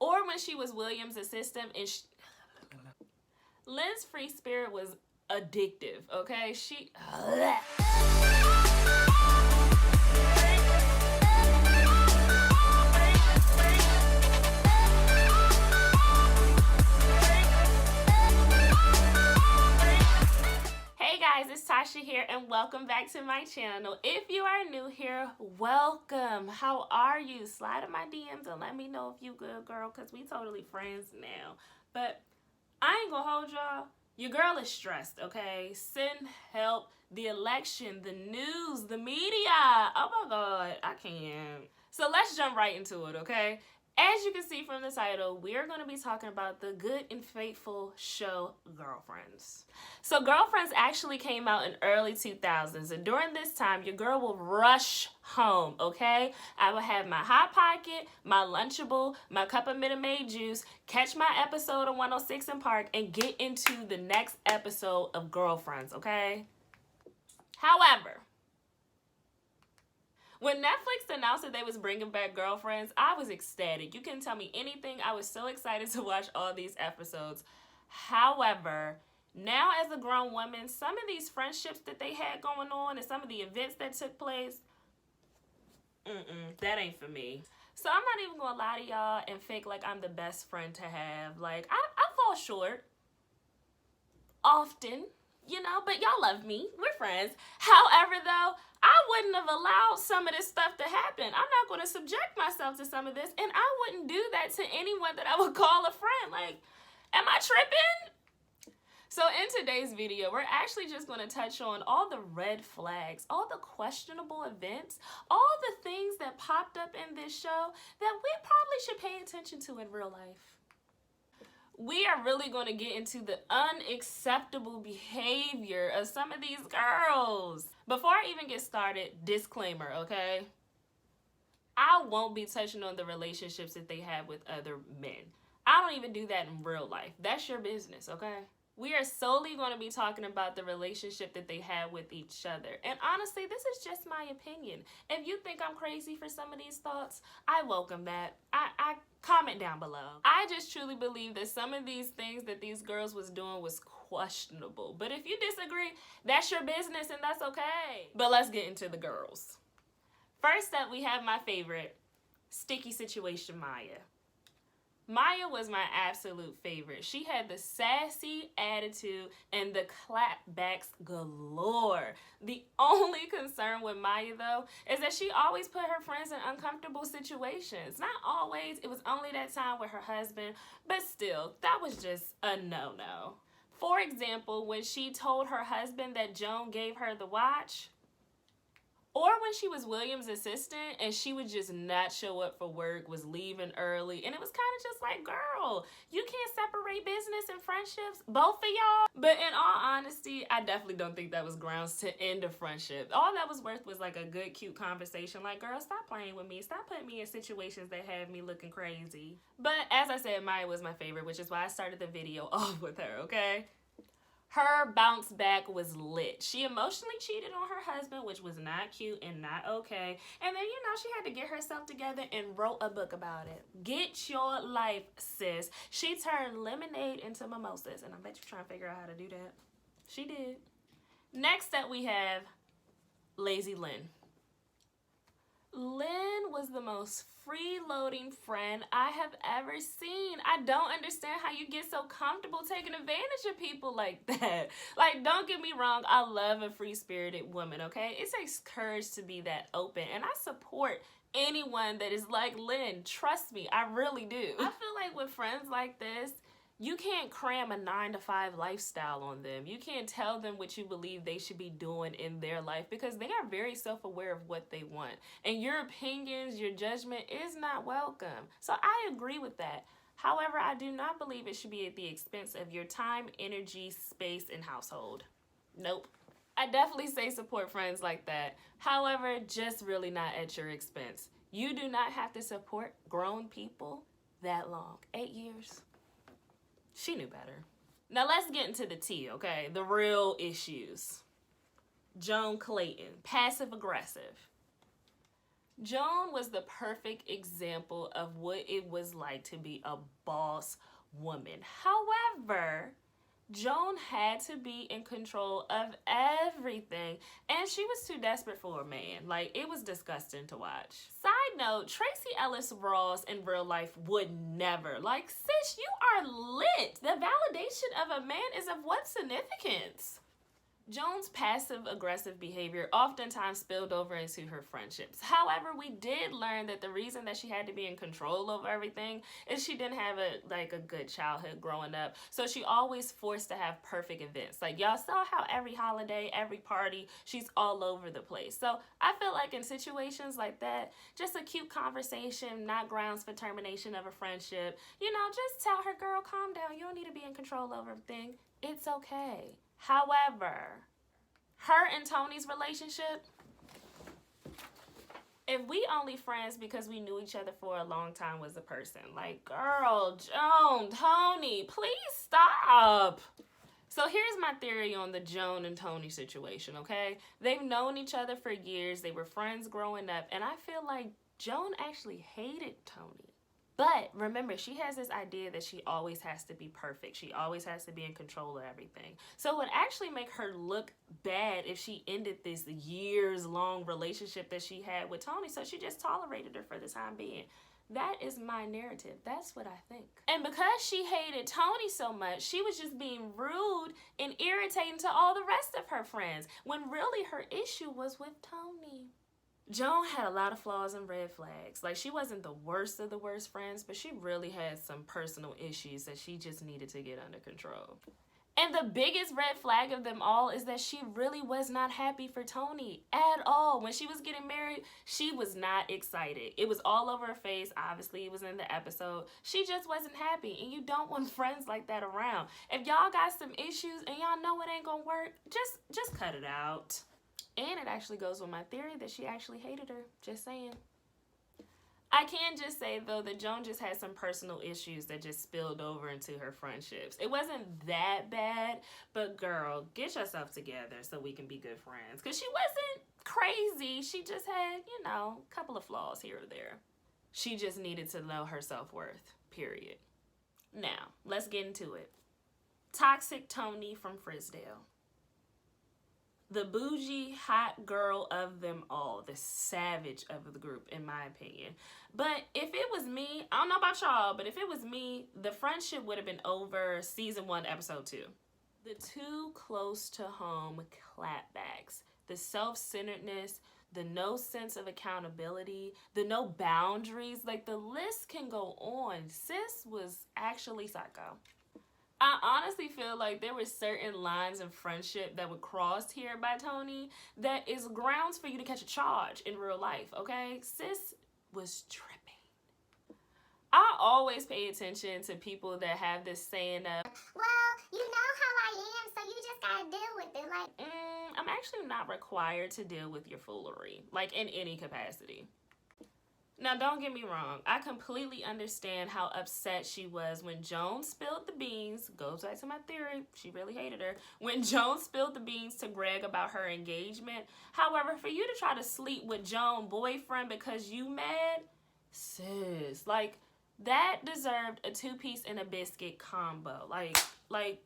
or when she was William's assistant, and Lynn's free spirit was addictive, okay? Hey guys, it's Tasha here and welcome back to my channel. If you are new here, welcome. How are you? Slide in my DMs and let me know if you good, girl, because we totally friends now. But I ain't gonna hold y'all. Your girl is stressed, okay? Send help, the election, the news, the media. Oh my God, I can't. So let's jump right into it, okay? As you can see from the title, we're going to be talking about the good and faithful show Girlfriends. So Girlfriends actually came out in early 2000s, and during this time, your girl will rush home, okay? I will have my Hot Pocket, my Lunchable, my cup of Minute Maid juice, catch my episode of 106 in Park, and get into the next episode of Girlfriends, okay? However, when Netflix announced that they was bringing back Girlfriends, I was ecstatic. You couldn't tell me anything. I was so excited to watch all these episodes. However, now as a grown woman, some of these friendships that they had going on and some of the events that took place, that ain't for me. So I'm not even gonna lie to y'all and fake like I'm the best friend to have. Like, I fall short often, you know, but y'all love me. We're friends. However, though, I wouldn't have allowed some of this stuff to happen. I'm not going to subject myself to some of this, and I wouldn't do that to anyone that I would call a friend. Like, am I tripping? So in today's video, we're actually just going to touch on all the red flags, all the questionable events, all the things that popped up in this show that we probably should pay attention to in real life. We are really going to get into the unacceptable behavior of some of these girls. Before I even get started, disclaimer, okay? I won't be touching on the relationships that they have with other men. I don't even do that in real life. That's your business, okay? We are solely going to be talking about the relationship that they have with each other. And honestly, this is just my opinion. If you think I'm crazy for some of these thoughts, I welcome that. I comment down below. I just truly believe that some of these things that these girls was doing was questionable. But if you disagree, that's your business and that's okay. But let's get into the girls. First up, we have my favorite, sticky situation Maya. Maya was my absolute favorite. She had the sassy attitude and the clapbacks galore. The only concern with Maya, though, is that she always put her friends in uncomfortable situations. Not always. It was only that time with her husband, but still, that was just a no-no. For example, when she told her husband that Joan gave her the watch, or when she was William's assistant and she would just not show up for work, was leaving early. And it was kind of just like, girl, you can't separate business and friendships, both of y'all. But in all honesty, I definitely don't think that was grounds to end a friendship. All that was worth was like a good, cute conversation. Like, girl, stop playing with me. Stop putting me in situations that have me looking crazy. But as I said, Maya was my favorite, which is why I started the video off with her, okay? Her bounce back was lit. She emotionally cheated on her husband, which was not cute and not okay. And then, you know, she had to get herself together and wrote a book about it. Get your life, sis. She turned lemonade into mimosas, and I bet you're trying to figure out how to do that. She did. Next up, we have Lazy Lynn. Lynn was the most freeloading friend I have ever seen. I don't understand how you get so comfortable taking advantage of people like that. Like, don't get me wrong, I love a free-spirited woman, okay? It takes courage to be that open, and I support anyone that is like Lynn. Trust me, I really do. I feel like with friends like this, you can't cram a 9-to-5 lifestyle on them. You can't tell them what you believe they should be doing in their life because they are very self-aware of what they want. And your opinions, your judgment is not welcome. So I agree with that. However, I do not believe it should be at the expense of your time, energy, space, and household. Nope. I definitely say support friends like that. However, just really not at your expense. You do not have to support grown people that long. 8 years. She knew better. Now let's get into the tea, okay? The real issues. Joan Clayton, passive aggressive. Joan was the perfect example of what it was like to be a boss woman. However, Joan had to be in control of everything, and she was too desperate for a man. Like, it was disgusting to watch. Side note, Tracy Ellis Ross in real life would never. Like, sis, you are lit. The validation of a man is of what significance? Joan's passive-aggressive behavior oftentimes spilled over into her friendships. However, we did learn that the reason that she had to be in control over everything is she didn't have a good childhood growing up. So she always forced to have perfect events. Like, y'all saw how every holiday, every party, she's all over the place. So I feel like in situations like that, just a cute conversation, not grounds for termination of a friendship. You know, just tell her, girl, calm down. You don't need to be in control over everything. It's okay. However, her and Tony's relationship, if we only friends because we knew each other for a long time was a person, like, girl, Joan, Tony, please stop. So here's my theory on the Joan and Tony situation, okay? They've known each other for years. They were friends growing up, and I feel like Joan actually hated Tony. But remember, she has this idea that she always has to be perfect. She always has to be in control of everything. So it would actually make her look bad if she ended this years-long relationship that she had with Tony. So she just tolerated her for the time being. That is my narrative. That's what I think. And because she hated Tony so much, she was just being rude and irritating to all the rest of her friends, when really her issue was with Tony. Joan had a lot of flaws and red flags. Like, she wasn't the worst of the worst friends, but she really had some personal issues that she just needed to get under control. And the biggest red flag of them all is that she really was not happy for Tony at all. When she was getting married, she was not excited. It was all over her face. Obviously, it was in the episode. She just wasn't happy, and you don't want friends like that around. If y'all got some issues and y'all know it ain't gonna work, just cut it out. And it actually goes with my theory that she actually hated her. Just saying. I can just say, though, that Joan just had some personal issues that just spilled over into her friendships. It wasn't that bad, but girl, get yourself together so we can be good friends. Because she wasn't crazy. She just had, you know, a couple of flaws here or there. She just needed to know her self-worth, period. Now, let's get into it. Toxic Tony from Frisdale. The bougie, hot girl of them all. The savage of the group, in my opinion. But if it was me, I don't know about y'all, but if it was me, the friendship would have been over season 1, episode 2. The too close to home clapbacks. The self-centeredness, the no sense of accountability, the no boundaries. Like, the list can go on. Sis was actually psycho. I honestly feel like there were certain lines of friendship that were crossed here by Tony that is grounds for you to catch a charge in real life, okay? Sis was tripping. I always pay attention to people that have this saying of, well, you know how I am, so you just gotta deal with it. Like, I'm actually not required to deal with your foolery, like in any capacity. Now, don't get me wrong. I completely understand how upset she was when Joan spilled the beans. Goes back to my theory. She really hated her. When Joan spilled the beans to Greg about her engagement. However, for you to try to sleep with Joan's boyfriend because you mad, sis, like, that deserved a 2-piece and a biscuit combo. Like,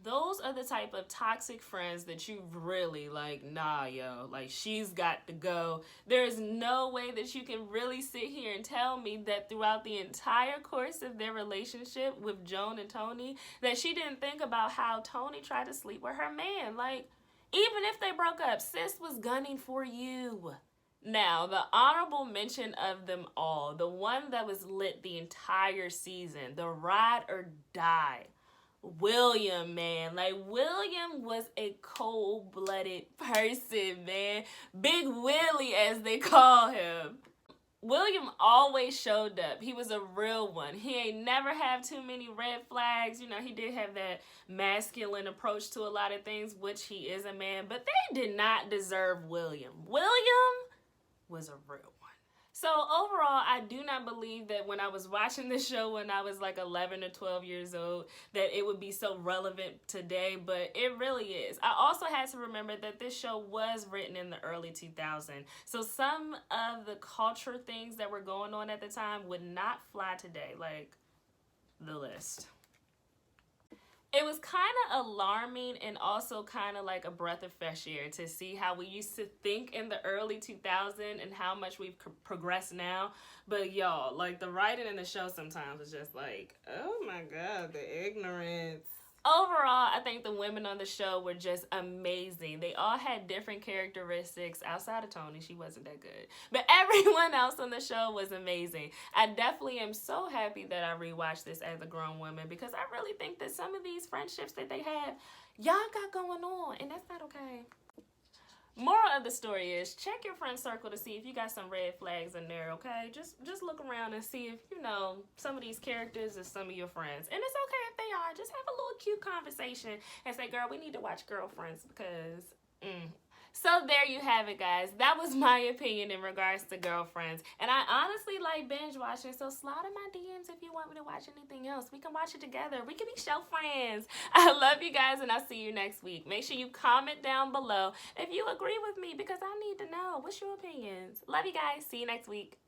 those are the type of toxic friends that you really like, nah, yo, like, she's got to go. There's no way that you can really sit here and tell me that throughout the entire course of their relationship with Joan and Tony, that she didn't think about how Tony tried to sleep with her man. Like, even if they broke up, sis was gunning for you. Now, the honorable mention of them all, the one that was lit the entire season, the ride or die, William, man. Like, William was a cold-blooded person, man. Big Willie, as they call him. William always showed up. He was a real one. He ain't never have too many red flags. You know, he did have that masculine approach to a lot of things, which he is a man, but they did not deserve William. William was a real one. So overall, I do not believe that when I was watching this show when I was like 11 or 12 years old, that it would be so relevant today, but it really is. I also had to remember that this show was written in the early 2000s. So some of the culture things that were going on at the time would not fly today, like the list. It was kind of alarming and also kind of like a breath of fresh air to see how we used to think in the early 2000s and how much we've progressed now. But y'all, like the writing in the show sometimes was just like, oh my God, the ignorance. Overall, I think the women on the show were just amazing. They all had different characteristics. Outside of Tony, she wasn't that good. But everyone else on the show was amazing. I definitely am so happy that I rewatched this as a grown woman because I really think that some of these friendships that they have, y'all got going on, and that's not okay. Moral of the story is check your friend circle to see if you got some red flags in there, okay? Just look around and see if, you know, some of these characters are some of your friends. And it's okay if they are. Just have a little cute conversation and say, girl, we need to watch Girlfriends because, So there you have it, guys. That was my opinion in regards to Girlfriends. And I honestly like binge watching, so slide in my DMs if you want me to watch anything else. We can watch it together. We can be show friends. I love you guys, and I'll see you next week. Make sure you comment down below if you agree with me because I need to know. What's your opinions? Love you guys. See you next week.